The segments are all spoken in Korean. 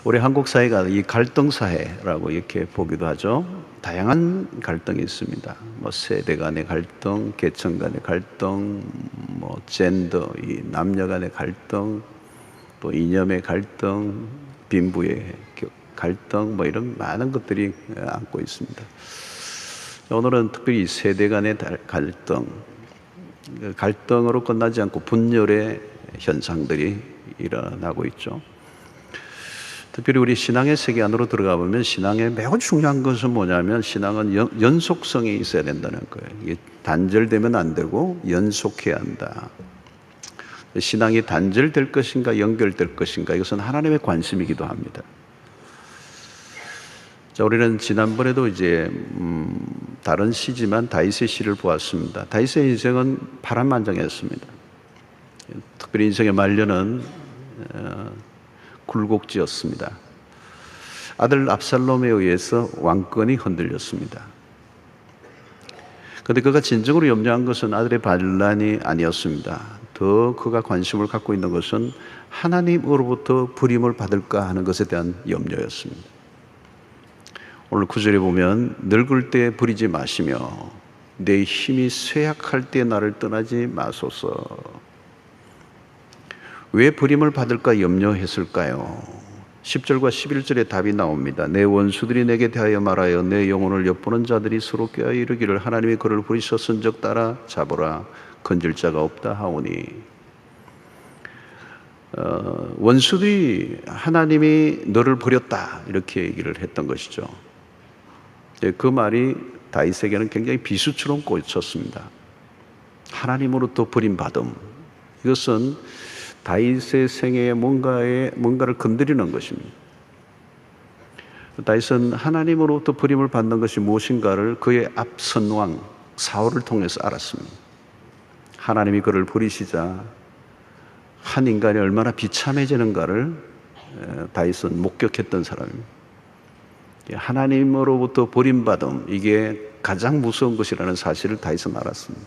우리 한국 사회가 이 갈등 사회라고 이렇게 보기도 하죠. 다양한 갈등이 있습니다. 뭐 세대 간의 갈등, 계층 간의 갈등, 뭐 젠더, 이 남녀 간의 갈등, 또 이념의 갈등, 빈부의 갈등, 뭐 이런 많은 것들이 안고 있습니다. 오늘은 특별히 세대 간의 갈등, 갈등으로 끝나지 않고 분열의 현상들이 일어나고 있죠. 특별히 우리 신앙의 세계 안으로 들어가 보면 신앙의 매우 중요한 것은 뭐냐면 신앙은 연속성이 있어야 된다는 거예요. 이게 단절되면 안 되고 연속해야 한다. 신앙이 단절될 것인가 연결될 것인가 이것은 하나님의 관심이기도 합니다. 자, 우리는 지난번에도 이제 다른 시지만 다윗의 시를 보았습니다. 다윗의 인생은 파란만장했습니다. 특별히 인생의 말년은 굴곡지였습니다. 아들 압살롬에 의해서 왕권이 흔들렸습니다. 그런데 그가 진정으로 염려한 것은 아들의 반란이 아니었습니다. 더 그가 관심을 갖고 있는 것은 하나님으로부터 부림을 받을까 하는 것에 대한 염려였습니다. 오늘 9절에 보면 늙을 때 부리지 마시며 내 힘이 쇠약할 때 나를 떠나지 마소서. 왜 부림을 받을까 염려했을까요? 10절과 11절에 답이 나옵니다. 내 원수들이 내게 대하여 말하여 내 영혼을 엿보는 자들이 서로 껴 이르기를 하나님이 그를 부리셨은즉 따라 잡으라 건질 자가 없다 하오니. 원수들이 하나님이 너를 버렸다 이렇게 얘기를 했던 것이죠. 그 말이 다윗에게는 굉장히 비수처럼 꽂혔습니다. 하나님으로부터 버림받음, 이것은 다윗의 생애에 뭔가를 건드리는 것입니다. 다윗은 하나님으로부터 버림을 받는 것이 무엇인가를 그의 앞선 왕 사울을 통해서 알았습니다. 하나님이 그를 버리시자 한 인간이 얼마나 비참해지는가를 다윗은 목격했던 사람입니다. 하나님으로부터 버림받음, 이게 가장 무서운 것이라는 사실을 다윗은 알았습니다.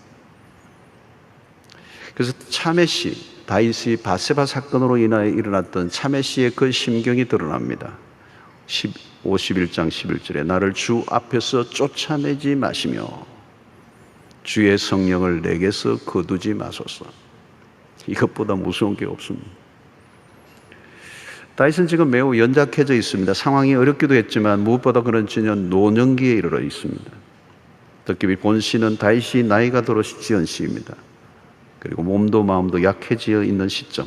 그래서 차메시, 다윗이 바세바 사건으로 인하여 일어났던 차메시의 그 심경이 드러납니다. 51장 11절에 나를 주 앞에서 쫓아내지 마시며 주의 성령을 내게서 거두지 마소서. 이것보다 무서운 게 없습니다. 다윗은 지금 매우 연약해져 있습니다. 상황이 어렵기도 했지만 무엇보다 그런 전혀 노년기에 이르러 있습니다. 특히 본 시는 다윗이 나이가 들어 지은 시입니다. 그리고 몸도 마음도 약해져 있는 시점.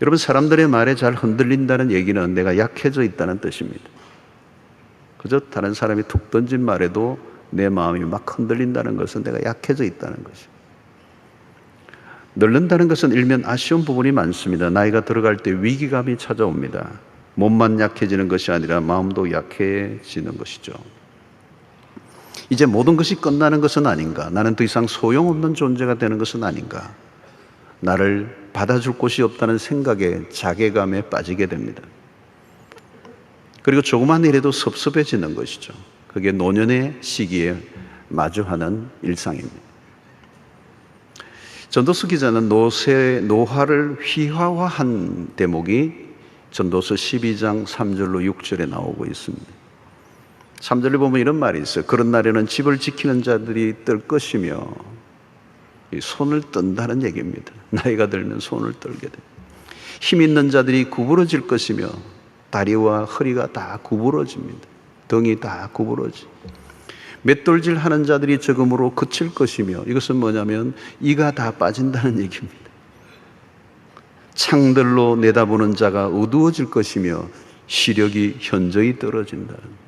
여러분, 사람들의 말에 잘 흔들린다는 얘기는 내가 약해져 있다는 뜻입니다. 그저 다른 사람이 툭 던진 말에도 내 마음이 막 흔들린다는 것은 내가 약해져 있다는 것입니다. 늙는다는 것은 일면 아쉬운 부분이 많습니다. 나이가 들어갈 때 위기감이 찾아옵니다. 몸만 약해지는 것이 아니라 마음도 약해지는 것이죠. 이제 모든 것이 끝나는 것은 아닌가? 나는 더 이상 소용없는 존재가 되는 것은 아닌가? 나를 받아줄 곳이 없다는 생각에 자괴감에 빠지게 됩니다. 그리고 조그만 일에도 섭섭해지는 것이죠. 그게 노년의 시기에 마주하는 일상입니다. 전도서 기자는 노화를 휘화화한 대목이 전도서 12장 3절로 6절에 나오고 있습니다. 3절에 보면 이런 말이 있어요. 그런 날에는 집을 지키는 자들이 뜰 것이며, 손을 뜬다는 얘기입니다. 나이가 들면 손을 떨게 돼. 힘 있는 자들이 구부러질 것이며 다리와 허리가 다 구부러집니다. 등이 다 구부러지. 맷돌질 하는 자들이 적음으로 그칠 것이며, 이것은 뭐냐면 이가 다 빠진다는 얘기입니다. 창들로 내다보는 자가 어두워질 것이며 시력이 현저히 떨어진다는,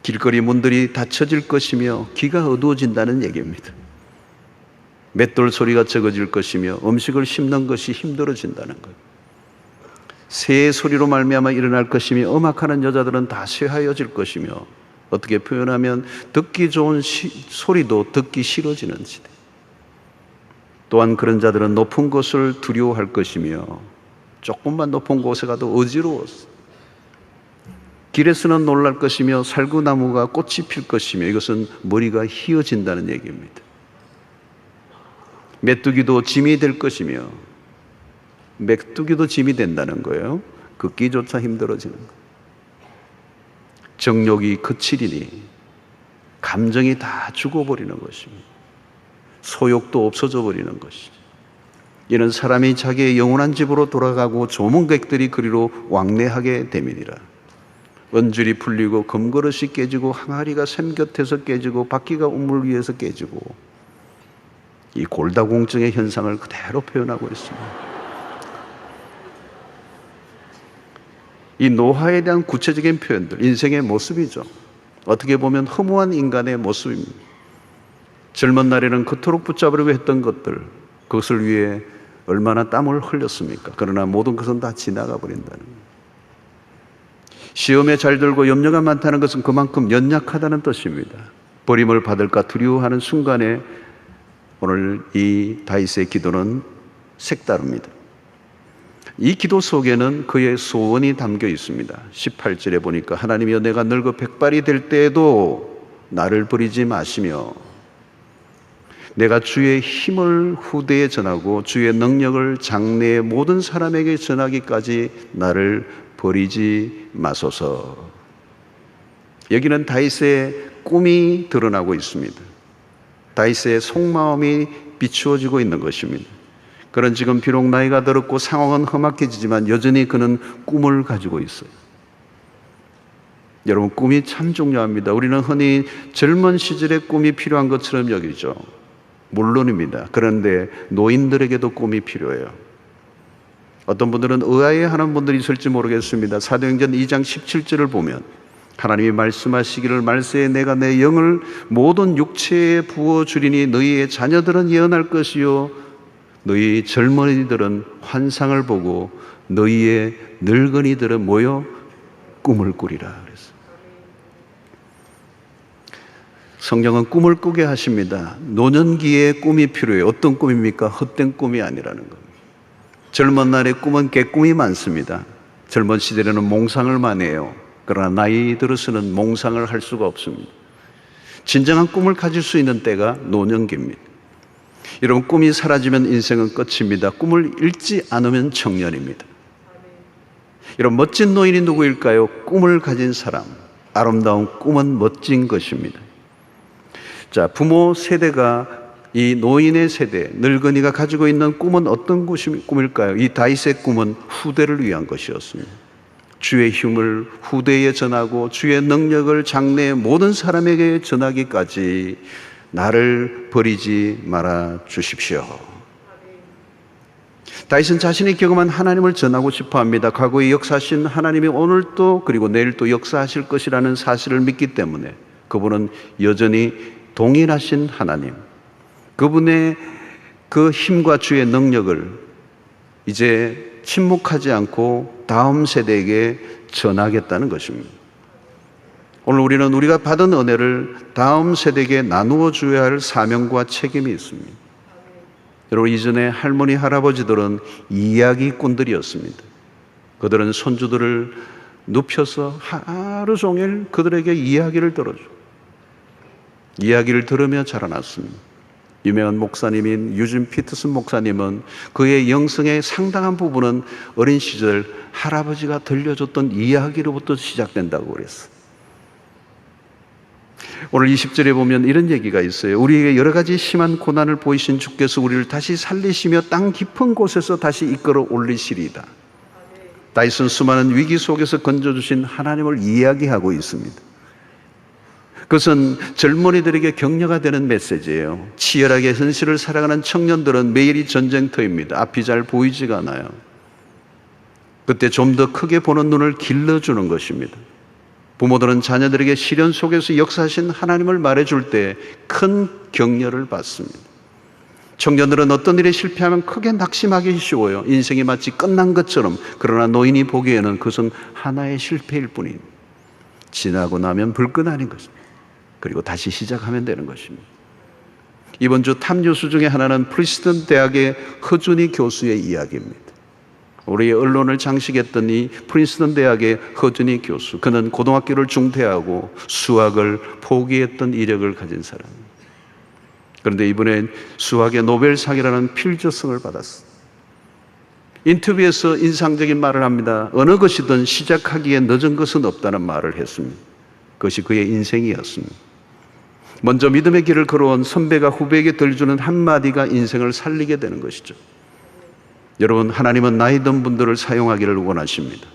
길거리 문들이 닫혀질 것이며 귀가 어두워진다는 얘기입니다. 맷돌 소리가 적어질 것이며 음식을 씹는 것이 힘들어진다는 것. 새의 소리로 말미암아 일어날 것이며 음악하는 여자들은 다 쇠하여질 것이며, 어떻게 표현하면 듣기 좋은 소리도 듣기 싫어지는 시대. 또한 그런 자들은 높은 곳을 두려워할 것이며 조금만 높은 곳에 가도 어지러웠어. 길에서는 놀랄 것이며 살구나무가 꽃이 필 것이며, 이것은 머리가 휘어진다는 얘기입니다. 메뚜기도 짐이 될 것이며, 메뚜기도 짐이 된다는 거예요. 걷기조차 힘들어지는 것. 정욕이 그치리니 감정이 다 죽어버리는 것입니다. 소욕도 없어져 버리는 것이죠. 이는 사람이 자기의 영원한 집으로 돌아가고 조문객들이 그리로 왕래하게 됨이니라. 은줄이 풀리고 금그릇이 깨지고 항아리가 샘 곁에서 깨지고 바퀴가 우물 위에서 깨지고, 이 골다공증의 현상을 그대로 표현하고 있습니다. 이 노화에 대한 구체적인 표현들, 인생의 모습이죠. 어떻게 보면 허무한 인간의 모습입니다. 젊은 날에는 그토록 붙잡으려고 했던 것들, 그것을 위해 얼마나 땀을 흘렸습니까? 그러나 모든 것은 다 지나가 버린다는 거예요. 시험에 잘 들고 염려가 많다는 것은 그만큼 연약하다는 뜻입니다. 버림을 받을까 두려워하는 순간에 오늘 이 다윗의 기도는 색다릅니다. 이 기도 속에는 그의 소원이 담겨 있습니다. 18절에 보니까 하나님이여 내가 늙어 백발이 될 때에도 나를 버리지 마시며 내가 주의 힘을 후대에 전하고 주의 능력을 장래의 모든 사람에게 전하기까지 나를 버리지 마소서. 여기는 다윗의 꿈이 드러나고 있습니다. 다윗의 속마음이 비추어지고 있는 것입니다. 그는 지금 비록 나이가 들었고 상황은 험악해지지만 여전히 그는 꿈을 가지고 있어요. 여러분, 꿈이 참 중요합니다. 우리는 흔히 젊은 시절에 꿈이 필요한 것처럼 여기죠. 물론입니다. 그런데 노인들에게도 꿈이 필요해요. 어떤 분들은 의아해하는 분들이 있을지 모르겠습니다. 사도행전 2장 17절을 보면 하나님이 말씀하시기를 말세에 내가 내 영을 모든 육체에 부어주리니 너희의 자녀들은 예언할 것이요 너희 젊은이들은 환상을 보고 너희의 늙은이들은 뭐요? 꿈을 꾸리라 그랬어요. 성경은 꿈을 꾸게 하십니다. 노년기에 꿈이 필요해요. 어떤 꿈입니까? 헛된 꿈이 아니라는 겁니다. 젊은 날의 꿈은 개꿈이 많습니다. 젊은 시절에는 몽상을 많이 해요. 그러나 나이 들어서는 몽상을 할 수가 없습니다. 진정한 꿈을 가질 수 있는 때가 노년기입니다. 여러분, 꿈이 사라지면 인생은 끝입니다. 꿈을 잃지 않으면 청년입니다. 여러분, 멋진 노인이 누구일까요? 꿈을 가진 사람. 아름다운 꿈은 멋진 것입니다. 자, 부모 세대가 이 노인의 세대, 늙은이가 가지고 있는 꿈은 어떤 꿈일까요? 이 다윗의 꿈은 후대를 위한 것이었습니다. 주의 힘을 후대에 전하고 주의 능력을 장래의 모든 사람에게 전하기까지 나를 버리지 말아 주십시오. 다윗은 자신이 경험한 하나님을 전하고 싶어 합니다. 과거에 역사하신 하나님이 오늘도 그리고 내일도 역사하실 것이라는 사실을 믿기 때문에 그분은 여전히 동일하신 하나님, 그분의 그 힘과 주의 능력을 이제 침묵하지 않고 다음 세대에게 전하겠다는 것입니다. 오늘 우리는 우리가 받은 은혜를 다음 세대에게 나누어 줘야 할 사명과 책임이 있습니다. 여러분, 이전에 할머니, 할아버지들은 이야기꾼들이었습니다. 그들은 손주들을 눕혀서 하루 종일 그들에게 이야기를 들어줘. 이야기를 들으며 자라났습니다. 유명한 목사님인 유진 피터슨 목사님은 그의 영성의 상당한 부분은 어린 시절 할아버지가 들려줬던 이야기로부터 시작된다고 그랬어요. 오늘 20절에 보면 이런 얘기가 있어요. 우리에게 여러 가지 심한 고난을 보이신 주께서 우리를 다시 살리시며 땅 깊은 곳에서 다시 이끌어 올리시리이다. 다윗은 수많은 위기 속에서 건져주신 하나님을 이야기하고 있습니다. 그것은 젊은이들에게 격려가 되는 메시지예요. 치열하게 현실을 살아가는 청년들은 매일이 전쟁터입니다. 앞이 잘 보이지가 않아요. 그때 좀 더 크게 보는 눈을 길러주는 것입니다. 부모들은 자녀들에게 시련 속에서 역사하신 하나님을 말해줄 때 큰 격려를 받습니다. 청년들은 어떤 일에 실패하면 크게 낙심하기 쉬워요. 인생이 마치 끝난 것처럼. 그러나 노인이 보기에는 그것은 하나의 실패일 뿐인, 지나고 나면 불끈 아닌 것입니다. 그리고 다시 시작하면 되는 것입니다. 이번 주 탑뉴스 중에 하나는 프린스턴 대학의 허준희 교수의 이야기입니다. 우리의 언론을 장식했던 이 프린스턴 대학의 허준희 교수, 그는 고등학교를 중퇴하고 수학을 포기했던 이력을 가진 사람입니다. 그런데 이번엔 수학의 노벨상이라는 필저성을 받았습니다. 인터뷰에서 인상적인 말을 합니다. 어느 것이든 시작하기에 늦은 것은 없다는 말을 했습니다. 그것이 그의 인생이었습니다. 먼저 믿음의 길을 걸어온 선배가 후배에게 들려주는 한마디가 인생을 살리게 되는 것이죠. 여러분, 하나님은 나이 든 분들을 사용하기를 원하십니다.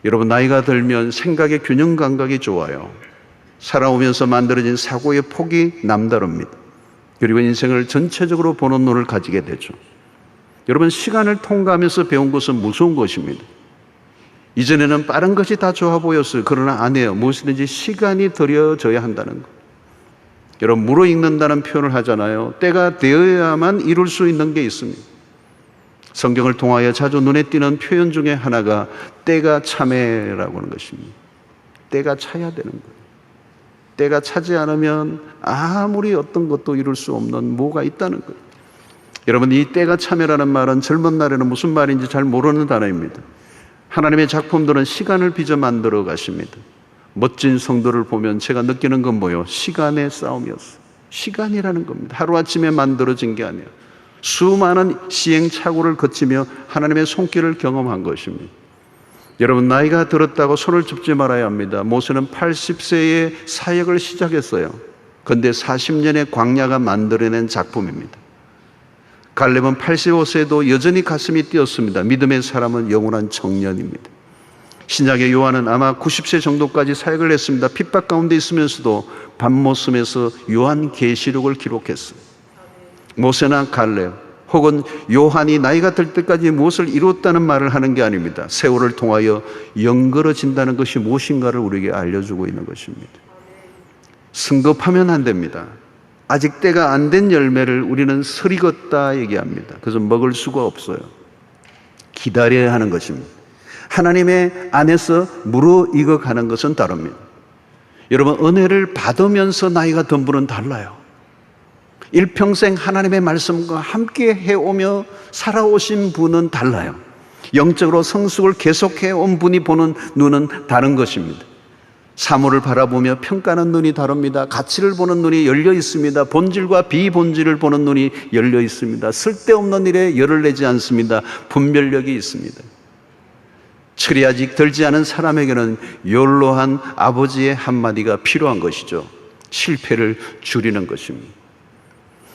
여러분, 나이가 들면 생각의 균형 감각이 좋아요. 살아오면서 만들어진 사고의 폭이 남다릅니다. 그리고 인생을 전체적으로 보는 눈을 가지게 되죠. 여러분, 시간을 통과하면서 배운 것은 무서운 것입니다. 이전에는 빠른 것이 다 좋아 보였어요. 그러나 아니에요. 무엇이든지 시간이 들여져야 한다는 것. 여러분, 무르익는다는 표현을 하잖아요. 때가 되어야만 이룰 수 있는 게 있습니다. 성경을 통하여 자주 눈에 띄는 표현 중에 하나가 때가 참회라고 하는 것입니다. 때가 차야 되는 거예요. 때가 차지 않으면 아무리 어떤 것도 이룰 수 없는 뭐가 있다는 거예요. 여러분, 이 때가 참회라는 말은 젊은 날에는 무슨 말인지 잘 모르는 단어입니다. 하나님의 작품들은 시간을 빚어 만들어 가십니다. 멋진 성도를 보면 제가 느끼는 건 뭐예요? 시간의 싸움이었어요. 시간이라는 겁니다. 하루아침에 만들어진 게 아니에요. 수많은 시행착오를 거치며 하나님의 손길을 경험한 것입니다. 여러분, 나이가 들었다고 손을 줍지 말아야 합니다. 모세는 80세에 사역을 시작했어요. 그런데 40년의 광야가 만들어낸 작품입니다. 갈렙은 85세도 여전히 가슴이 뛰었습니다. 믿음의 사람은 영원한 청년입니다. 신약의 요한은 아마 90세 정도까지 사역을 했습니다. 핍박 가운데 있으면서도 밤모섬에서 요한계시록을 기록했어요. 모세나 갈렙 혹은 요한이 나이가 들 때까지 무엇을 이뤘다는 말을 하는 게 아닙니다. 세월을 통하여 연걸어진다는 것이 무엇인가를 우리에게 알려주고 있는 것입니다. 승급하면 안 됩니다. 아직 때가 안 된 열매를 우리는 설익었다 얘기합니다. 그래서 먹을 수가 없어요. 기다려야 하는 것입니다. 하나님의 안에서 무르익어가는 것은 다릅니다. 여러분, 은혜를 받으면서 나이가 든 분은 달라요. 일평생 하나님의 말씀과 함께 해오며 살아오신 분은 달라요. 영적으로 성숙을 계속해 온 분이 보는 눈은 다른 것입니다. 사물을 바라보며 평가하는 눈이 다릅니다. 가치를 보는 눈이 열려 있습니다. 본질과 비본질을 보는 눈이 열려 있습니다. 쓸데없는 일에 열을 내지 않습니다. 분별력이 있습니다. 철이 아직 들지 않은 사람에게는 연로한 아버지의 한마디가 필요한 것이죠. 실패를 줄이는 것입니다.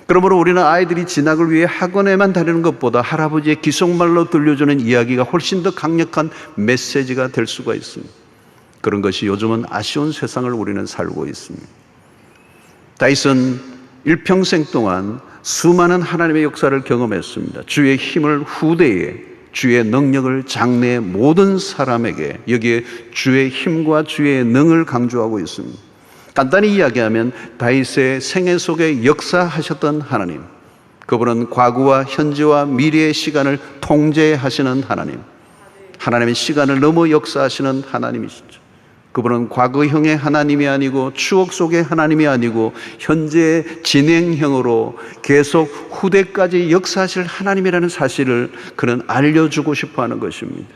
그러므로 우리는 아이들이 진학을 위해 학원에만 다니는 것보다 할아버지의 기속말로 들려주는 이야기가 훨씬 더 강력한 메시지가 될 수가 있습니다. 그런 것이 요즘은 아쉬운 세상을 우리는 살고 있습니다. 다윗은 일평생 동안 수많은 하나님의 역사를 경험했습니다. 주의 힘을 후대에, 주의 능력을 장래의 모든 사람에게, 여기에 주의 힘과 주의 능을 강조하고 있습니다. 간단히 이야기하면 다윗의 생애 속에 역사하셨던 하나님, 그분은 과거와 현재와 미래의 시간을 통제하시는 하나님, 하나님의 시간을 넘어 역사하시는 하나님이시죠. 그분은 과거형의 하나님이 아니고 추억 속의 하나님이 아니고 현재의 진행형으로 계속 후대까지 역사하실 하나님이라는 사실을 그는 알려주고 싶어하는 것입니다.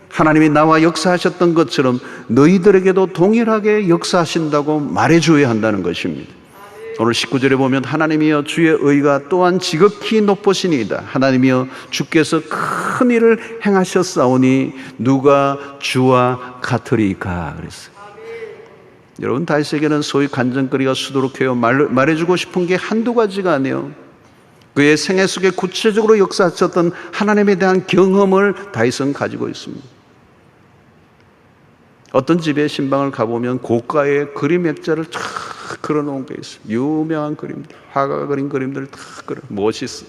하나님이 나와 역사하셨던 것처럼 너희들에게도 동일하게 역사하신다고 말해줘야 한다는 것입니다. 오늘 19절에 보면 하나님이여 주의 의가 또한 지극히 높으시니이다. 하나님이여 주께서 큰 일을 행하셨사오니 누가 주와 같으리까 그랬어요. 여러분, 다윗에게는 소위 간증거리가 수두룩해요. 말해주고 싶은 게 한두 가지가 아니에요. 그의 생애 속에 구체적으로 역사하셨던 하나님에 대한 경험을 다윗은 가지고 있습니다. 어떤 집에 신방을 가보면 고가의 그림 액자를 쫙 그려놓은 게 있어요. 유명한 그림들, 화가가 그린 그림들을 다 그려. 멋있어.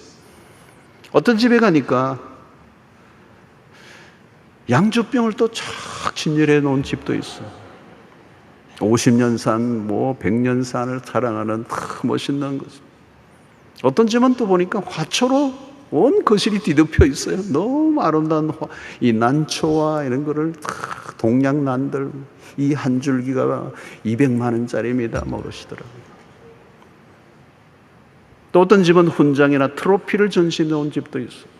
어떤 집에 가니까 양주병을 또 쫙 진열해 놓은 집도 있어. 50년 산, 100년 산을 자랑하는 멋있는 거죠. 어떤 집은 또 보니까 화초로 온 거실이 뒤덮여 있어요. 너무 아름다운 이 난초와 이런 거를 동양난들, 이 한 줄기가 200만 원짜리입니다. 그러시더라고요. 또 어떤 집은 훈장이나 트로피를 전시해 놓은 집도 있어요.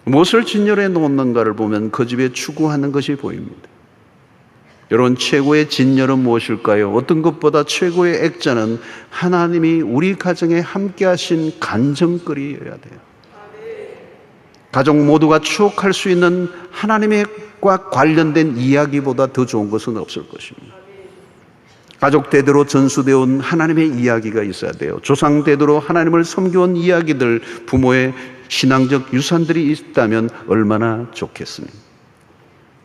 무엇을 진열해 놓는가를 보면 그 집에 추구하는 것이 보입니다. 여러분, 최고의 진열은 무엇일까요? 어떤 것보다 최고의 액자는 하나님이 우리 가정에 함께 하신 간증거리여야 돼요. 가족 모두가 추억할 수 있는 하나님과 관련된 이야기보다 더 좋은 것은 없을 것입니다. 가족 대대로 전수되어 온 하나님의 이야기가 있어야 돼요. 조상 대대로 하나님을 섬겨온 이야기들, 부모의 신앙적 유산들이 있다면 얼마나 좋겠습니까?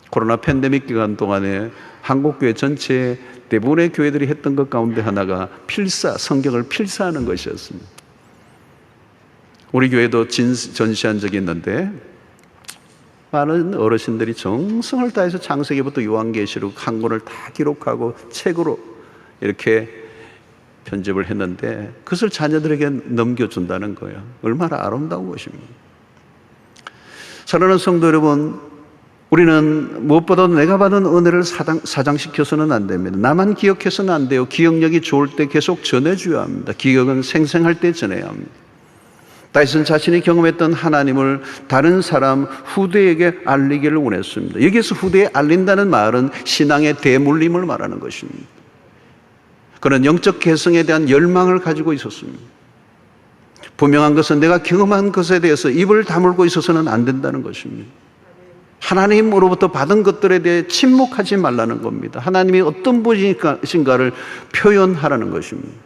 코로나 팬데믹 기간 동안에 한국교회 전체 대부분의 교회들이 했던 것 가운데 하나가 성경을 필사하는 것이었습니다. 우리 교회도 전시한 적이 있는데 많은 어르신들이 정성을 다해서 창세기부터 요한계시록 한 권을 다 기록하고 책으로 이렇게 편집을 했는데 그것을 자녀들에게 넘겨준다는 거예요. 얼마나 아름다운 것입니다. 사랑하는 성도 여러분, 우리는 무엇보다도 내가 받은 은혜를 사장시켜서는 안 됩니다. 나만 기억해서는 안 돼요. 기억력이 좋을 때 계속 전해줘야 합니다. 기억은 생생할 때 전해야 합니다. 다윗은 자신이 경험했던 하나님을 다른 사람, 후대에게 알리기를 원했습니다. 여기서 후대에 알린다는 말은 신앙의 대물림을 말하는 것입니다. 그는 영적 개성에 대한 열망을 가지고 있었습니다. 분명한 것은 내가 경험한 것에 대해서 입을 다물고 있어서는 안 된다는 것입니다. 하나님으로부터 받은 것들에 대해 침묵하지 말라는 겁니다. 하나님이 어떤 분이신가를 표현하라는 것입니다.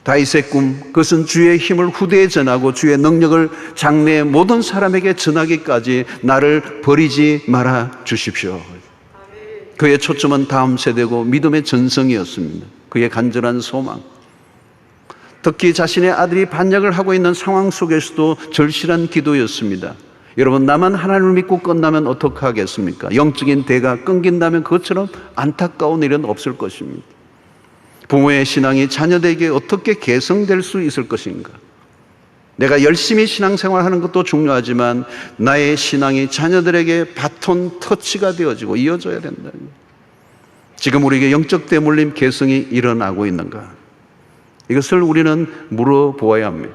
다윗의 꿈, 그것은 주의 힘을 후대에 전하고 주의 능력을 장래의 모든 사람에게 전하기까지 나를 버리지 말아 주십시오. 그의 초점은 다음 세대고 믿음의 전성이었습니다. 그의 간절한 소망, 특히 자신의 아들이 반역을 하고 있는 상황 속에서도 절실한 기도였습니다. 여러분, 나만 하나님을 믿고 끝나면 어떻게 하겠습니까? 영적인 대가 끊긴다면 그것처럼 안타까운 일은 없을 것입니다. 부모의 신앙이 자녀들에게 어떻게 개성될 수 있을 것인가? 내가 열심히 신앙생활하는 것도 중요하지만 나의 신앙이 자녀들에게 바톤 터치가 되어지고 이어져야 된다. 지금 우리에게 영적 대물림 개성이 일어나고 있는가? 이것을 우리는 물어보아야 합니다.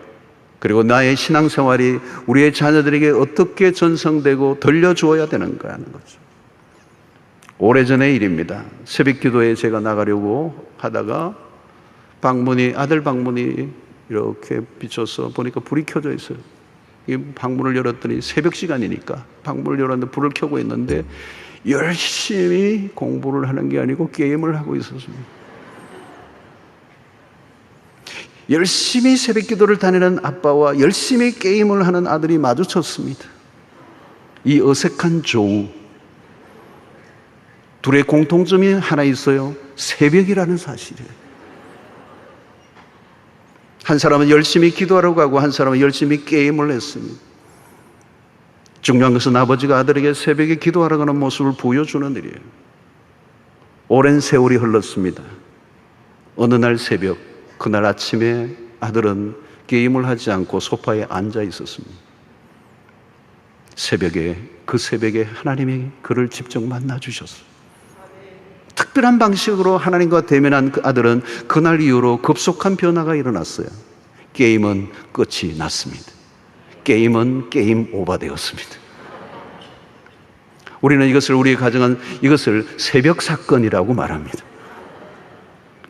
그리고 나의 신앙생활이 우리의 자녀들에게 어떻게 전성되고 들려주어야 되는가 하는 거죠. 오래전의 일입니다. 새벽기도에 제가 나가려고 하다가 아들 방문이 이렇게 비춰서 보니까 불이 켜져 있어요. 이 방문을 열었더니 새벽 시간이니까 방문을 열었는데 불을 켜고 있는데 열심히 공부를 하는 게 아니고 게임을 하고 있었습니다. 열심히 새벽기도를 다니는 아빠와 열심히 게임을 하는 아들이 마주쳤습니다. 이 어색한 조우, 둘의 공통점이 하나 있어요. 새벽이라는 사실이에요. 한 사람은 열심히 기도하러 가고 한 사람은 열심히 게임을 했습니다. 중요한 것은 아버지가 아들에게 새벽에 기도하러 가는 모습을 보여주는 일이에요. 오랜 세월이 흘렀습니다. 어느 날 새벽, 그날 아침에 아들은 게임을 하지 않고 소파에 앉아 있었습니다. 그 새벽에 하나님이 그를 직접 만나 주셨어요. 특별한 방식으로 하나님과 대면한 그 아들은 그날 이후로 급속한 변화가 일어났어요. 게임은 끝이 났습니다. 게임은 게임 오버되었습니다. 우리는 우리 가정은 이것을 새벽 사건이라고 말합니다.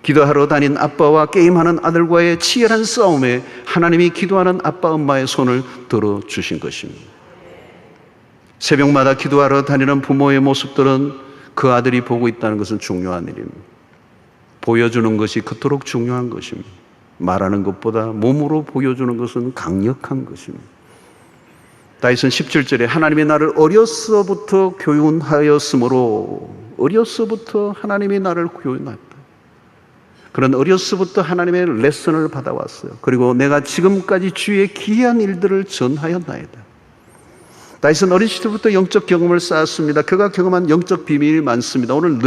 기도하러 다닌 아빠와 게임하는 아들과의 치열한 싸움에 하나님이 기도하는 아빠 엄마의 손을 들어주신 것입니다. 새벽마다 기도하러 다니는 부모의 모습들은 그 아들이 보고 있다는 것은 중요한 일입니다. 보여주는 것이 그토록 중요한 것입니다. 말하는 것보다 몸으로 보여주는 것은 강력한 것입니다. 다윗은 17절에 하나님이 나를 어려서부터 교훈하였으므로, 어려서부터 하나님이 나를 교훈했다. 그런 어려서부터 하나님의 레슨을 받아왔어요. 그리고 내가 지금까지 주의 기이한 일들을 전하였나이다. 다윗은 어린 시절부터 영적 경험을 쌓았습니다. 그가 경험한 영적 비밀이 많습니다. 오늘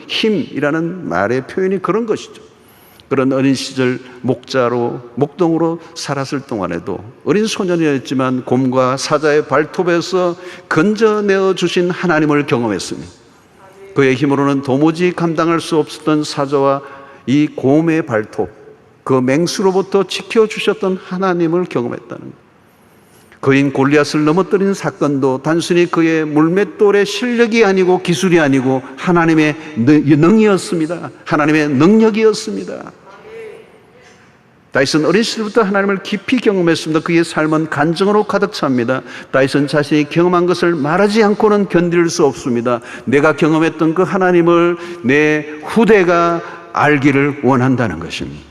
힘이라는 말의 표현이 그런 것이죠. 그런 어린 시절 목동으로 살았을 동안에도 어린 소년이었지만 곰과 사자의 발톱에서 건져내어 주신 하나님을 경험했습니다. 그의 힘으로는 도무지 감당할 수 없었던 사자와 이 곰의 발톱, 그 맹수로부터 지켜주셨던 하나님을 경험했다는 것. 그인 골리앗을 넘어뜨린 사건도 단순히 그의 물맷돌의 실력이 아니고 기술이 아니고 하나님의 능이었습니다. 하나님의 능력이었습니다. 다윗은 어린 시절부터 하나님을 깊이 경험했습니다. 그의 삶은 간증으로 가득 찹니다. 다윗은 자신이 경험한 것을 말하지 않고는 견딜 수 없습니다. 내가 경험했던 그 하나님을 내 후대가 알기를 원한다는 것입니다.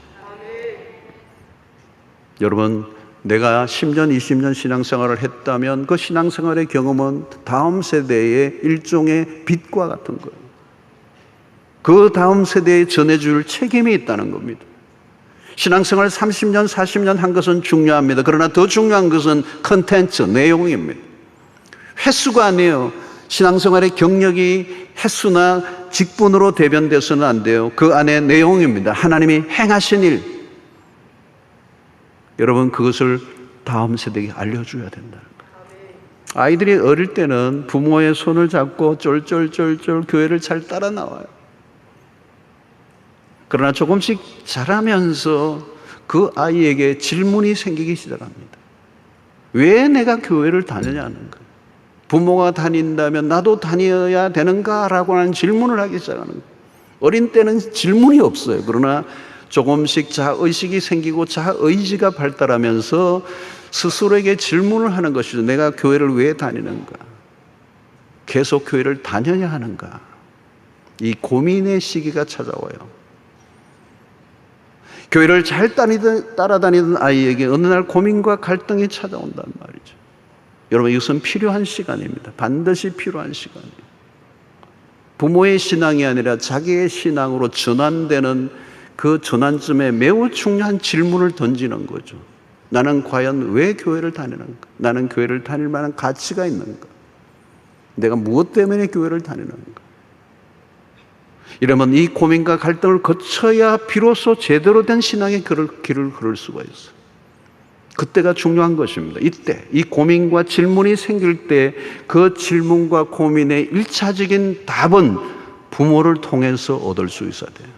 여러분, 내가 10년, 20년 신앙생활을 했다면 그 신앙생활의 경험은 다음 세대의 일종의 빛과 같은 거예요. 그 다음 세대에 전해줄 책임이 있다는 겁니다. 신앙생활 30년, 40년 한 것은 중요합니다. 그러나 더 중요한 것은 컨텐츠, 내용입니다. 횟수가 아니에요. 신앙생활의 경력이 횟수나 직분으로 대변돼서는 안 돼요. 그 안에 내용입니다. 하나님이 행하신 일. 여러분, 그것을 다음 세대에게 알려줘야 된다는 거예요. 아이들이 어릴 때는 부모의 손을 잡고 쫄쫄쫄쫄 교회를 잘 따라 나와요. 그러나 조금씩 자라면서 그 아이에게 질문이 생기기 시작합니다. 왜 내가 교회를 다니냐는 거예요. 부모가 다닌다면 나도 다녀야 되는가라고 하는 질문을 하기 시작하는 거예요. 어린 때는 질문이 없어요. 그러나 조금씩 자의식이 생기고 자의지가 발달하면서 스스로에게 질문을 하는 것이죠. 내가 교회를 왜 다니는가? 계속 교회를 다녀야 하는가? 이 고민의 시기가 찾아와요. 교회를 잘 따라다니던 아이에게 어느 날 고민과 갈등이 찾아온단 말이죠. 여러분, 이것은 필요한 시간입니다. 반드시 필요한 시간이에요. 부모의 신앙이 아니라 자기의 신앙으로 전환되는 그 전환점에 매우 중요한 질문을 던지는 거죠. 나는 과연 왜 교회를 다니는가? 나는 교회를 다닐 만한 가치가 있는가? 내가 무엇 때문에 교회를 다니는가? 이러면 이 고민과 갈등을 거쳐야 비로소 제대로 된 신앙의 길을 걸을 수가 있어요. 그때가 중요한 것입니다. 이때 이 고민과 질문이 생길 때 그 질문과 고민의 일차적인 답은 부모를 통해서 얻을 수 있어야 돼요.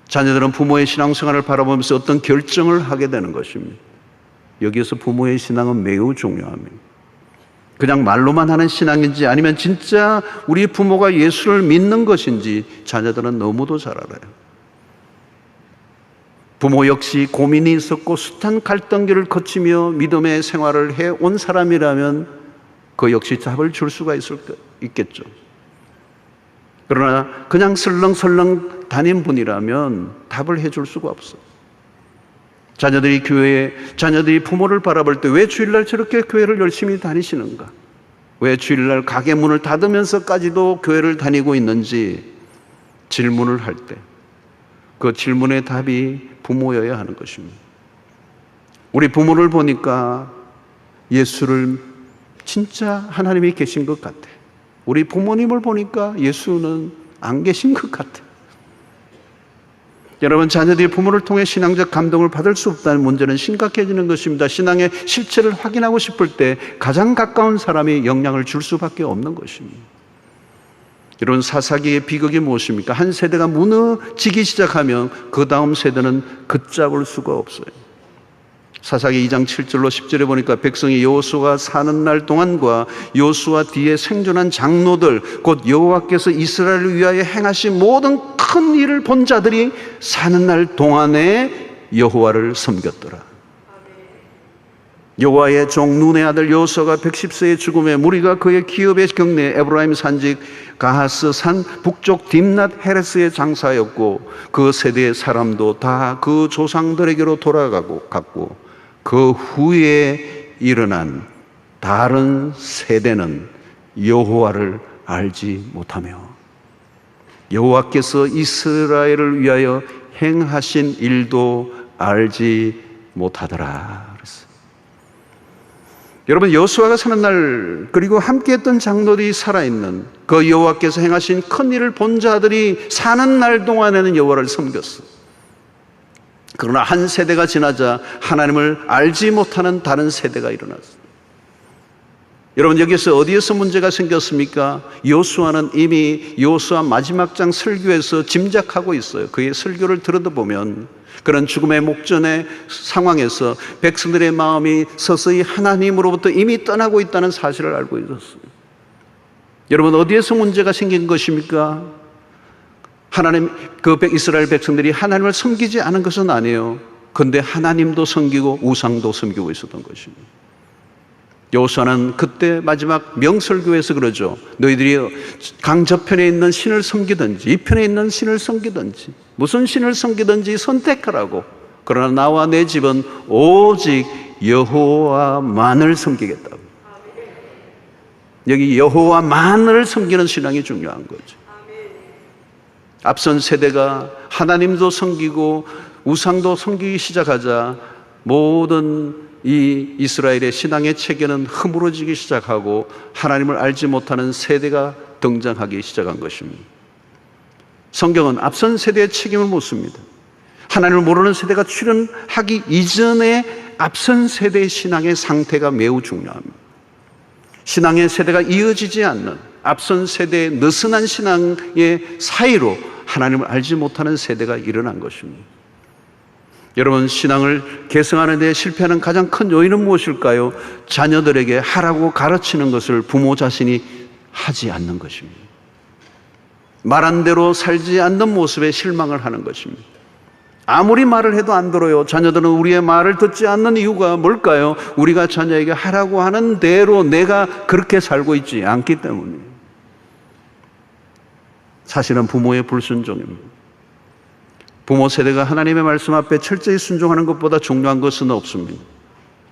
자녀들은 부모의 신앙생활을 바라보면서 어떤 결정을 하게 되는 것입니다. 여기에서 부모의 신앙은 매우 중요합니다. 그냥 말로만 하는 신앙인지 아니면 진짜 우리 부모가 예수를 믿는 것인지 자녀들은 너무도 잘 알아요. 부모 역시 고민이 있었고 숱한 갈등기를 거치며 믿음의 생활을 해온 사람이라면 그 역시 답을 줄 수가 있겠죠. 그러나 그냥 설렁설렁 다닌 분이라면 답을 해줄 수가 없어요. 자녀들이 부모를 바라볼 때 왜 주일날 저렇게 교회를 열심히 다니시는가? 왜 주일날 가게 문을 닫으면서까지도 교회를 다니고 있는지 질문을 할 때 그 질문의 답이 부모여야 하는 것입니다. 우리 부모를 보니까 예수를 진짜 하나님이 계신 것 같아. 우리 부모님을 보니까 예수는 안 계신 것 같아. 여러분, 자녀들이 부모를 통해 신앙적 감동을 받을 수 없다는 문제는 심각해지는 것입니다. 신앙의 실체를 확인하고 싶을 때 가장 가까운 사람이 영향을 줄 수밖에 없는 것입니다. 여러분, 사사기의 비극이 무엇입니까? 한 세대가 무너지기 시작하면 그 다음 세대는 걷잡을 수가 없어요. 사사기 2장 7절로 10절에 보니까 백성이 여호수아가 사는 날 동안과 여호수아 뒤에 생존한 장로들 곧 여호와께서 이스라엘을 위하여 행하신 모든 큰 일을 본 자들이 사는 날 동안에 여호와를 섬겼더라. 여호와의 종 눈의 아들 여호수아가 110세의 죽음에 무리가 그의 기업의 경내에 에브라임 산지 가하스 산 북쪽 딥낫 헤레스의 장사였고 그 세대의 사람도 다 그 조상들에게로 돌아갔고 그 후에 일어난 다른 세대는 여호와를 알지 못하며 여호와께서 이스라엘을 위하여 행하신 일도 알지 못하더라. 여러분, 여호수아가 사는 날 그리고 함께했던 장로들이 살아있는 그 여호와께서 행하신 큰 일을 본 자들이 사는 날 동안에는 여호와를 섬겼어요. 그러나 한 세대가 지나자 하나님을 알지 못하는 다른 세대가 일어났어요. 여러분, 여기서 어디에서 문제가 생겼습니까? 여호수아는 이미 여호수아 마지막 장 설교에서 짐작하고 있어요. 그의 설교를 들어도 보면 그런 죽음의 목전의 상황에서 백성들의 마음이 서서히 하나님으로부터 이미 떠나고 있다는 사실을 알고 있었어요. 여러분, 어디에서 문제가 생긴 것입니까? 이스라엘 백성들이 하나님을 섬기지 않은 것은 아니에요. 그런데 하나님도 섬기고 우상도 섬기고 있었던 것입니다. 여호수아는 그때 마지막 명설교에서 그러죠. 너희들이 강 저편에 있는 신을 섬기든지 이 편에 있는 신을 섬기든지 무슨 신을 섬기든지 선택하라고. 그러나 나와 내 집은 오직 여호와만을 섬기겠다고. 여기 여호와만을 섬기는 신앙이 중요한 거죠. 앞선 세대가 하나님도 섬기고 우상도 섬기기 시작하자 모든 이 이스라엘의 신앙의 체계는 허물어지기 시작하고 하나님을 알지 못하는 세대가 등장하기 시작한 것입니다. 성경은 앞선 세대의 책임을 묻습니다. 하나님을 모르는 세대가 출현하기 이전에 앞선 세대의 신앙의 상태가 매우 중요합니다. 신앙의 세대가 이어지지 않는 앞선 세대의 느슨한 신앙의 사이로 하나님을 알지 못하는 세대가 일어난 것입니다. 여러분, 신앙을 계승하는 데 실패하는 가장 큰 요인은 무엇일까요? 자녀들에게 하라고 가르치는 것을 부모 자신이 하지 않는 것입니다. 말한 대로 살지 않는 모습에 실망을 하는 것입니다. 아무리 말을 해도 안 들어요. 자녀들은 우리의 말을 듣지 않는 이유가 뭘까요? 우리가 자녀에게 하라고 하는 대로 내가 그렇게 살고 있지 않기 때문이에요. 사실은 부모의 불순종입니다. 부모 세대가 하나님의 말씀 앞에 철저히 순종하는 것보다 중요한 것은 없습니다.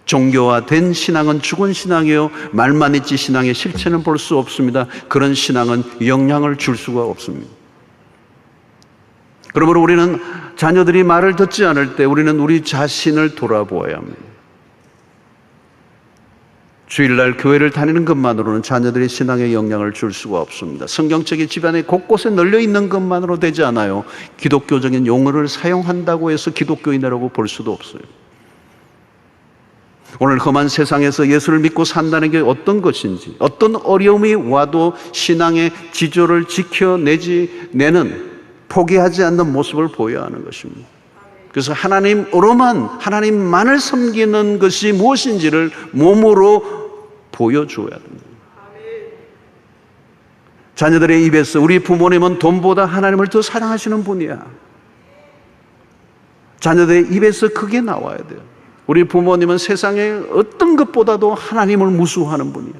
종교화된 신앙은 죽은 신앙이요, 말만 있지 신앙의 실체는 볼 수 없습니다. 그런 신앙은 영향을 줄 수가 없습니다. 그러므로 우리는 자녀들이 말을 듣지 않을 때 우리는 우리 자신을 돌아보아야 합니다. 주일날 교회를 다니는 것만으로는 자녀들의 신앙에 영향을 줄 수가 없습니다. 성경책이 집안에 곳곳에 널려 있는 것만으로 되지 않아요. 기독교적인 용어를 사용한다고 해서 기독교인이라고 볼 수도 없어요. 오늘 험한 세상에서 예수를 믿고 산다는 게 어떤 것인지, 어떤 어려움이 와도 신앙의 지조를 지켜내는 포기하지 않는 모습을 보여야 하는 것입니다. 그래서 하나님만을 섬기는 것이 무엇인지를 몸으로 보여줘야 됩니다. 자녀들의 입에서 우리 부모님은 돈보다 하나님을 더 사랑하시는 분이야. 자녀들의 입에서 그게 나와야 돼요. 우리 부모님은 세상의 어떤 것보다도 하나님을 무수하는 분이에요.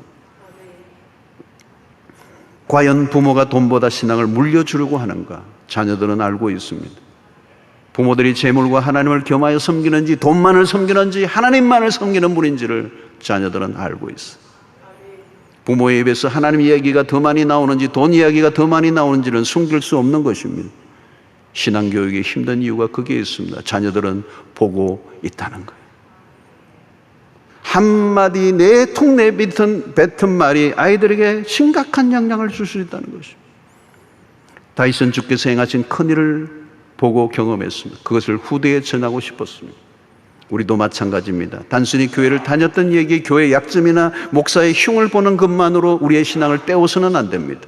과연 부모가 돈보다 신앙을 물려주려고 하는가? 자녀들은 알고 있습니다. 부모들이 재물과 하나님을 겸하여 섬기는지, 돈만을 섬기는지, 하나님만을 섬기는 분인지를 자녀들은 알고 있어요. 부모의 입에서 하나님 이야기가 더 많이 나오는지, 돈 이야기가 더 많이 나오는지는 숨길 수 없는 것입니다. 신앙교육이 힘든 이유가 거기에 있습니다. 자녀들은 보고 있다는 거예요. 한마디 내통 내뱉은 말이 아이들에게 심각한 영향을 줄 수 있다는 것입니다. 다윗은 주께서 행하신 큰일을 보고 경험했습니다. 그것을 후대에 전하고 싶었습니다. 우리도 마찬가지입니다. 단순히 교회를 다녔던 얘기, 교회의 약점이나 목사의 흉을 보는 것만으로 우리의 신앙을 떼어서는 안 됩니다.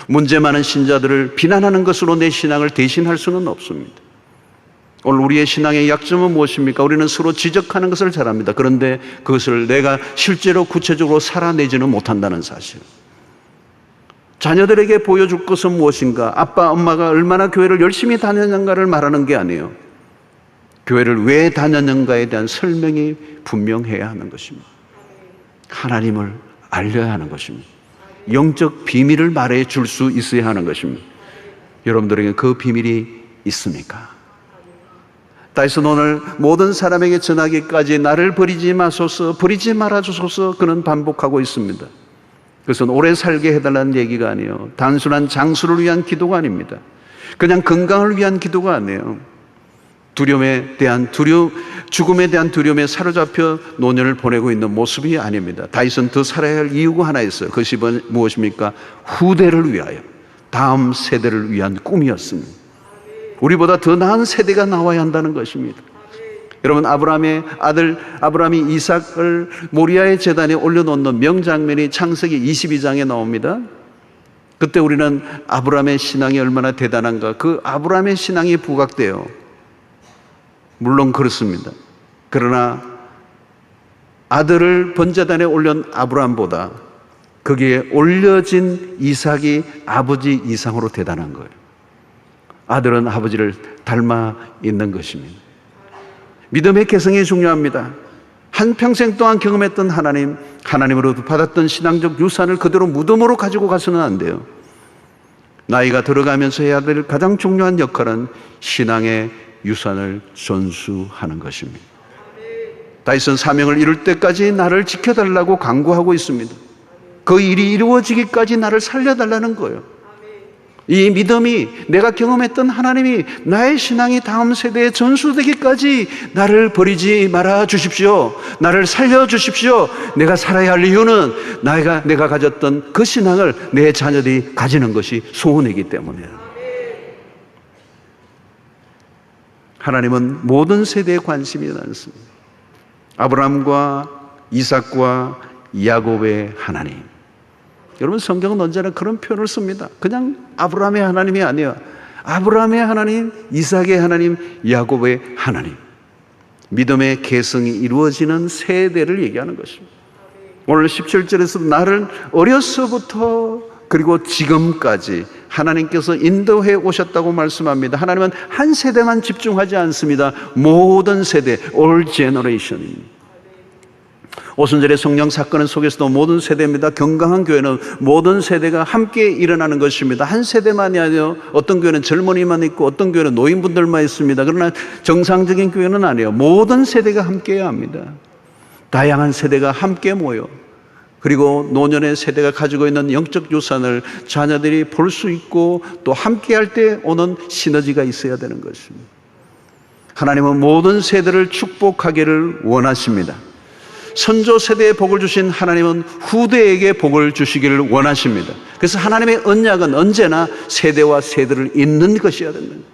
문제 많은 신자들을 비난하는 것으로 내 신앙을 대신할 수는 없습니다. 오늘 우리의 신앙의 약점은 무엇입니까? 우리는 서로 지적하는 것을 잘합니다. 그런데 그것을 내가 실제로 구체적으로 살아내지는 못한다는 사실. 자녀들에게 보여줄 것은 무엇인가? 아빠, 엄마가 얼마나 교회를 열심히 다녔는가를 말하는 게 아니에요. 교회를 왜 다녔는가에 대한 설명이 분명해야 하는 것입니다. 하나님을 알려야 하는 것입니다. 영적 비밀을 말해 줄 수 있어야 하는 것입니다. 여러분들에게 그 비밀이 있습니까? 다윗은 오늘 모든 사람에게 전하기까지 나를 버리지 마소서, 버리지 말아주소서 그는 반복하고 있습니다. 그것은 오래 살게 해달라는 얘기가 아니에요. 단순한 장수를 위한 기도가 아닙니다. 그냥 건강을 위한 기도가 아니에요. 죽음에 대한 두려움에 사로잡혀 노년을 보내고 있는 모습이 아닙니다. 다윗은 더 살아야 할 이유가 하나 있어요. 그것이 무엇입니까? 후대를 위하여, 다음 세대를 위한 꿈이었습니다. 우리보다 더 나은 세대가 나와야 한다는 것입니다. 여러분, 아브라함의 아들 아브라함이 이삭을 모리아의 제단에 올려놓는 명장면이 창세기 22장에 나옵니다. 그때 우리는 아브라함의 신앙이 얼마나 대단한가, 그 아브라함의 신앙이 부각돼요. 물론 그렇습니다. 그러나 아들을 번제단에 올린 아브라함보다 거기에 올려진 이삭이 아버지 이상으로 대단한 거예요. 아들은 아버지를 닮아 있는 것입니다. 믿음의 개성이 중요합니다. 한평생 동안 경험했던 하나님, 하나님으로부터 받았던 신앙적 유산을 그대로 무덤으로 가지고 가서는 안 돼요. 나이가 들어가면서 해야 될 가장 중요한 역할은 신앙의 유산을 전수하는 것입니다. 다윗은 사명을 이룰 때까지 나를 지켜달라고 간구하고 있습니다. 그 일이 이루어지기까지 나를 살려달라는 거예요. 이 믿음이, 내가 경험했던 하나님이 나의 신앙이 다음 세대에 전수되기까지 나를 버리지 말아 주십시오. 나를 살려 주십시오. 내가 살아야 할 이유는 내가 가졌던 그 신앙을 내 자녀들이 가지는 것이 소원이기 때문이에요. 하나님은 모든 세대에 관심이 많습니다. 아브라함과 이삭과 야곱의 하나님. 여러분, 성경은 언제나 그런 표현을 씁니다. 그냥 아브라함의 하나님이 아니에요. 아브라함의 하나님, 이삭의 하나님, 야곱의 하나님. 믿음의 계승이 이루어지는 세대를 얘기하는 것입니다. 오늘 17절에서도 나를 어려서부터 그리고 지금까지 하나님께서 인도해 오셨다고 말씀합니다. 하나님은 한 세대만 집중하지 않습니다. 모든 세대, all generation입니다. 오순절의 성령 사건 속에서도 모든 세대입니다. 건강한 교회는 모든 세대가 함께 일어나는 것입니다. 한 세대만이 아니에요. 어떤 교회는 젊은이만 있고 어떤 교회는 노인분들만 있습니다. 그러나 정상적인 교회는 아니에요. 모든 세대가 함께해야 합니다. 다양한 세대가 함께 모여, 그리고 노년의 세대가 가지고 있는 영적 유산을 자녀들이 볼 수 있고 또 함께할 때 오는 시너지가 있어야 되는 것입니다. 하나님은 모든 세대를 축복하기를 원하십니다. 선조 세대에 복을 주신 하나님은 후대에게 복을 주시기를 원하십니다. 그래서 하나님의 언약은 언제나 세대와 세대를 잇는 것이어야 됩니다.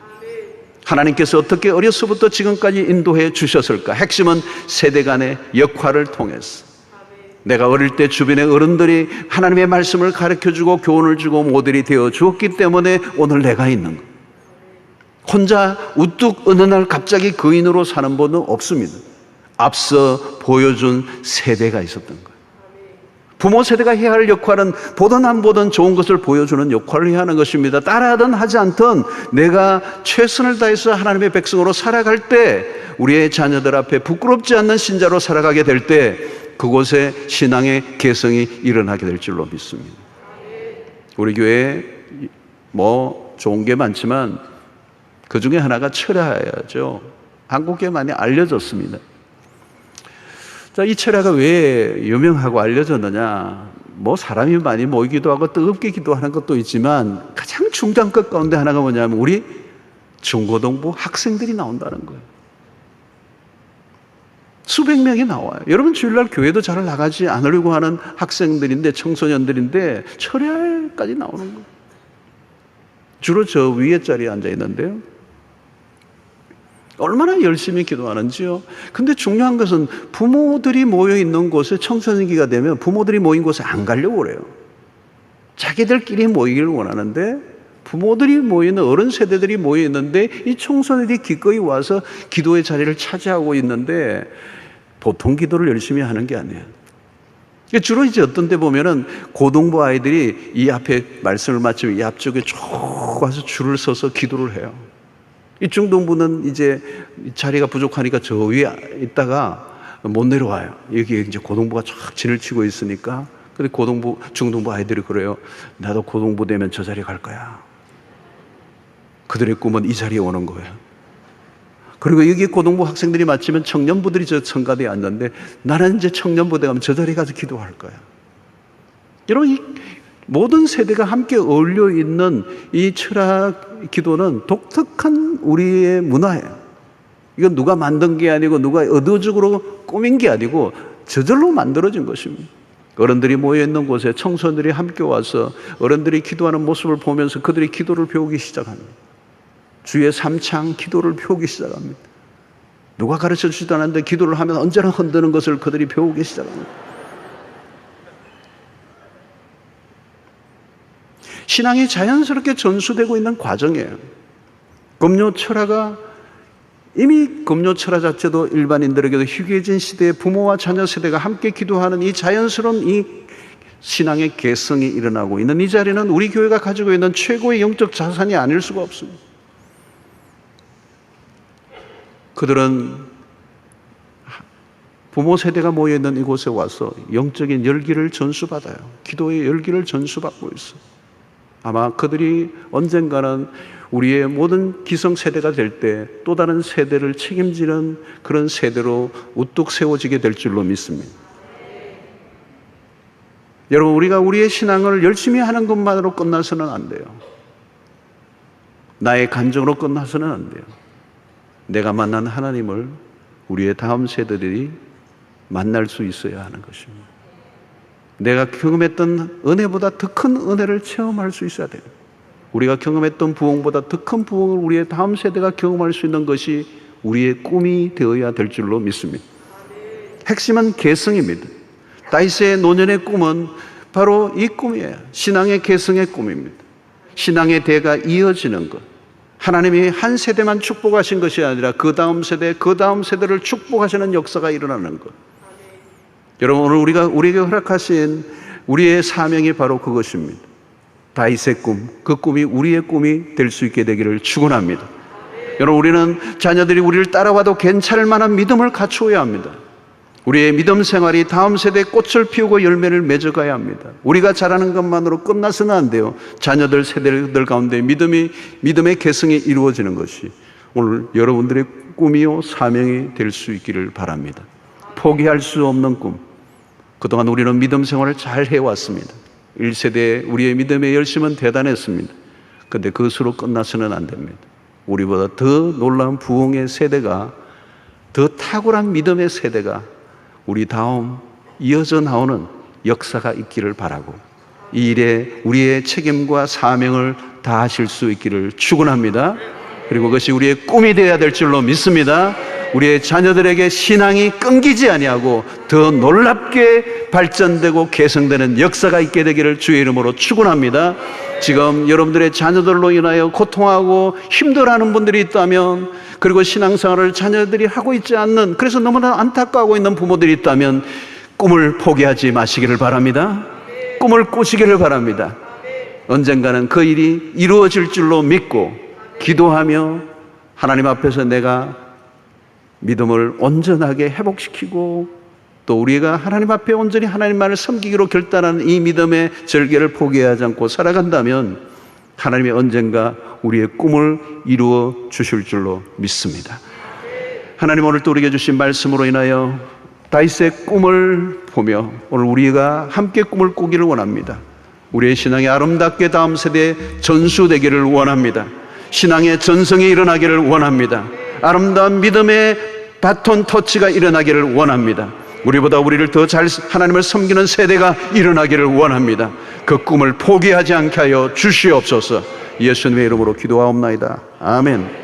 하나님께서 어떻게 어려서부터 지금까지 인도해 주셨을까? 핵심은 세대 간의 역할을 통해서. 내가 어릴 때 주변의 어른들이 하나님의 말씀을 가르쳐주고 교훈을 주고 모델이 되어 주었기 때문에 오늘 내가 있는 것. 혼자 우뚝 어느 날 갑자기 거인으로 사는 분은 없습니다. 앞서 보여준 세대가 있었던 거예요. 부모 세대가 해야 할 역할은 보든 안 보든 좋은 것을 보여주는 역할을 해야 하는 것입니다. 따라하든 하지 않든 내가 최선을 다해서 하나님의 백성으로 살아갈 때, 우리의 자녀들 앞에 부끄럽지 않는 신자로 살아가게 될 때 그곳에 신앙의 개성이 일어나게 될 줄로 믿습니다. 우리 교회에 뭐 좋은 게 많지만 그 중에 하나가 철야죠. 한국에 많이 알려졌습니다. 자, 이 철야가 왜 유명하고 알려졌느냐? 뭐 사람이 많이 모이기도 하고 뜨겁게 기도하는 것도 있지만 가장 중요한 것 가운데 하나가 뭐냐면 우리 중고등부 학생들이 나온다는 거예요. 수백 명이 나와요. 여러분, 주일날 교회도 잘 나가지 않으려고 하는 학생들인데, 청소년들인데 철야까지 나오는 거예요. 주로 저 위에 자리에 앉아 있는데요. 얼마나 열심히 기도하는지요. 근데 중요한 것은 부모들이 모여 있는 곳에, 청소년기가 되면 부모들이 모인 곳에 안 가려고 그래요. 자기들끼리 모이기를 원하는데, 부모들이 모이는, 어른 세대들이 모여 있는데 이 청소년들이 기꺼이 와서 기도의 자리를 차지하고 있는데 보통 기도를 열심히 하는 게 아니에요. 주로 이제 어떤 데 보면은 고등부 아이들이 이 앞에 말씀을 마치면 이 앞쪽에 쭉 와서 줄을 서서 기도를 해요. 이 중등부는 이제 자리가 부족하니까 저 위에 있다가 못 내려와요. 여기 이제 고등부가 쫙 진을 치고 있으니까. 근데 고등부, 중등부 아이들이 그래요. 나도 고등부 되면 저 자리에 갈 거야. 그들의 꿈은 이 자리에 오는 거예요. 그리고 여기 고등부 학생들이 마치면 청년부들이 저 성가대에 앉는데 나는 이제 청년부대 가면 저 자리에 가서 기도할 거야. 여러분, 이 모든 세대가 함께 어울려 있는 이 철학 기도는 독특한 우리의 문화예요. 이건 누가 만든 게 아니고 누가 의도적으로 꾸민 게 아니고 저절로 만들어진 것입니다. 어른들이 모여있는 곳에 청소년들이 함께 와서 어른들이 기도하는 모습을 보면서 그들이 기도를 배우기 시작합니다. 주의 삼창 기도를 배우기 시작합니다. 누가 가르쳐 주지도 않았는데 기도를 하면 언제나 흔드는 것을 그들이 배우기 시작합니다. 신앙이 자연스럽게 전수되고 있는 과정이에요. 금요철야가 이미 금요철야 자체도 일반인들에게도 희귀해진 시대에 부모와 자녀 세대가 함께 기도하는 이 자연스러운 이 신앙의 개성이 일어나고 있는 이 자리는 우리 교회가 가지고 있는 최고의 영적 자산이 아닐 수가 없습니다. 그들은 부모 세대가 모여있는 이곳에 와서 영적인 열기를 전수받아요. 기도의 열기를 전수받고 있어. 아마 그들이 언젠가는 우리의 모든 기성세대가 될 때 또 다른 세대를 책임지는 그런 세대로 우뚝 세워지게 될 줄로 믿습니다. 여러분, 우리가 우리의 신앙을 열심히 하는 것만으로 끝나서는 안 돼요. 나의 감정으로 끝나서는 안 돼요. 내가 만난 하나님을 우리의 다음 세대들이 만날 수 있어야 하는 것입니다. 내가 경험했던 은혜보다 더 큰 은혜를 체험할 수 있어야 돼요. 우리가 경험했던 부흥보다 더 큰 부흥을 우리의 다음 세대가 경험할 수 있는 것이 우리의 꿈이 되어야 될 줄로 믿습니다. 핵심은 계승입니다. 다윗의 노년의 꿈은 바로 이 꿈이에요. 신앙의 계승의 꿈입니다. 신앙의 대가 이어지는 것. 하나님이 한 세대만 축복하신 것이 아니라 그 다음 세대, 그 다음 세대를 축복하시는 역사가 일어나는 것. 여러분, 오늘 우리에게 허락하신 우리의 사명이 바로 그것입니다. 다윗의 꿈, 그 꿈이 우리의 꿈이 될 수 있게 되기를 축원합니다. 여러분, 우리는 자녀들이 우리를 따라와도 괜찮을 만한 믿음을 갖추어야 합니다. 우리의 믿음 생활이 다음 세대에 꽃을 피우고 열매를 맺어가야 합니다. 우리가 잘하는 것만으로 끝나서는 안 돼요. 자녀들 세대들 가운데 믿음의 계승이 이루어지는 것이 오늘 여러분들의 꿈이요 사명이 될 수 있기를 바랍니다. 포기할 수 없는 꿈. 그동안 우리는 믿음 생활을 잘 해왔습니다. 1세대 우리의 믿음의 열심은 대단했습니다. 그런데 그것으로 끝나서는 안 됩니다. 우리보다 더 놀라운 부흥의 세대가, 더 탁월한 믿음의 세대가 우리 다음 이어져 나오는 역사가 있기를 바라고, 이 일에 우리의 책임과 사명을 다하실 수 있기를 축원합니다. 그리고 그것이 우리의 꿈이 되어야 될 줄로 믿습니다. 우리의 자녀들에게 신앙이 끊기지 아니하고 더 놀랍게 발전되고 개성되는 역사가 있게 되기를 주의 이름으로 축원합니다. 지금 여러분들의 자녀들로 인하여 고통하고 힘들어하는 분들이 있다면, 그리고 신앙생활을 자녀들이 하고 있지 않는, 그래서 너무나 안타까워하고 있는 부모들이 있다면 꿈을 포기하지 마시기를 바랍니다. 꿈을 꾸시기를 바랍니다. 언젠가는 그 일이 이루어질 줄로 믿고 기도하며 하나님 앞에서 내가 믿음을 온전하게 회복시키고 또 우리가 하나님 앞에 온전히 하나님만을 섬기기로 결단하는 이 믿음의 절개를 포기하지 않고 살아간다면 하나님이 언젠가 우리의 꿈을 이루어 주실 줄로 믿습니다. 하나님, 오늘 또 우리에게 주신 말씀으로 인하여 다윗의 꿈을 보며 오늘 우리가 함께 꿈을 꾸기를 원합니다. 우리의 신앙이 아름답게 다음 세대에 전수되기를 원합니다. 신앙의 전성이 일어나기를 원합니다. 아름다운 믿음의 바톤 터치가 일어나기를 원합니다. 우리보다 우리를 더 잘 하나님을 섬기는 세대가 일어나기를 원합니다. 그 꿈을 포기하지 않게 하여 주시옵소서. 예수님의 이름으로 기도하옵나이다. 아멘.